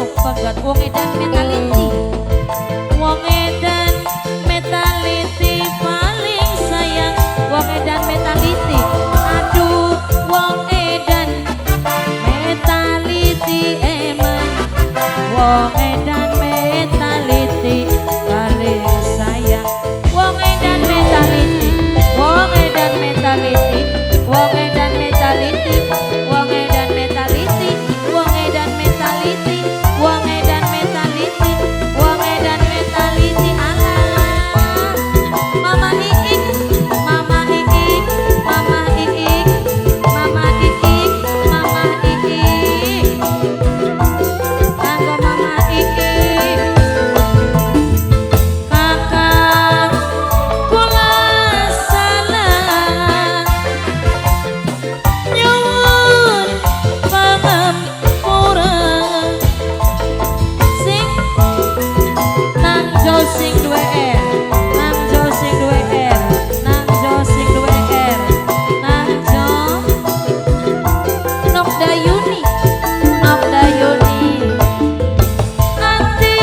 jaluk pegat wong edan mentality. Wong edan mentality paling sayang. Wong edan mentality. Aduh wong edan mentality eman. Wong edan mentality paling sayang. Wong edan mentality. Wong edan mentality. Wong edan mentality. Wong edan mentality. Wong edan mentality. Wong edan mentality. Wong edan mentality. Alah Mama Iik, Mama Iik, Mama Iik, Mama Iik, Mama Iik. Kanggo Mama Iik. Kakak kula salah nyuwun pangapura sing nangjo sing duwe R, nangjo sing duwe R, nangjo sing duwe R, nangjo Nokdayuni, Nokdayuni. Ati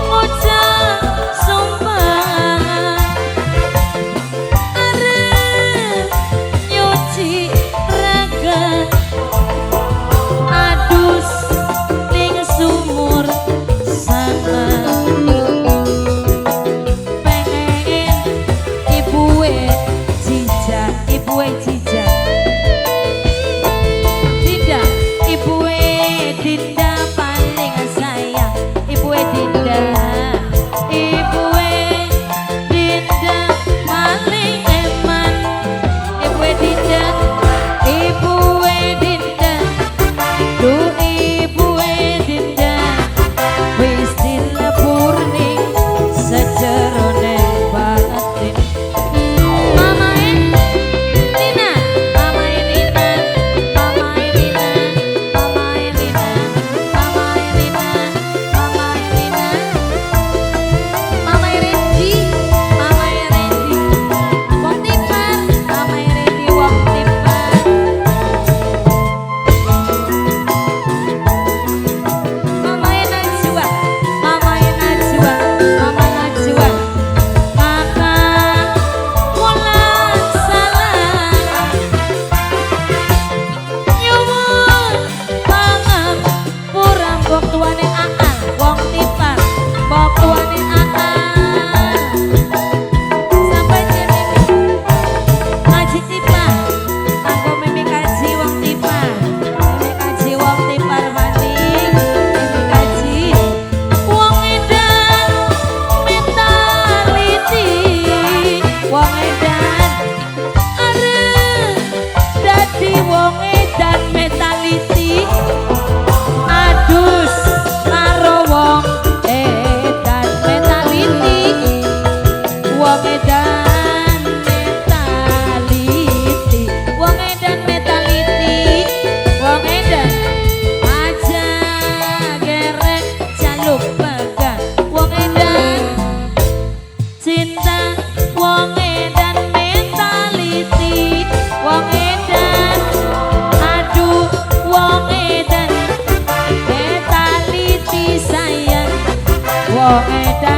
ngucap sumpah arep nyuci raga adus ning sumur sana. Pengen ibuwe jijak, ibuwe jijak. Dinda, ibuwe Dinda paling sayang. Ibuwe Dinda, ibuwe Dinda paling eman. Ibuwe Dinda, ibuwe Dinda, duh ibuwe Dinda wis dilebur ning sejerone batin. Mama Elina, Mama Elina, Mama Elina, Mama Elina, Mama Elina, Mama Elina, Mama Erendi, Mama Erendi, wong tipan, Mama Erendi wong tipan. Mama Najwa, Mama Najwa, Mama Najwa. Kakak kula salah nyuwun pangapura mbok tuane Aan wong tipan, mbok tuane Aan. Sampai jenenge Aji Tipan, kanggo Mimi Kaji wong tipan, Mimi Kaji wong tipan maning, Mimi Kaji wong edan mentality, wong edan arep dadi wong edan mentality. Adus karo wong edan mentality. Wong edan mentality. Wong edan mentality. Wong edan aja gerek jaluk pegang. Wong edan cinta. Wong edan mentality. Wong edan aduh wong edan mentality sayang. Wong edan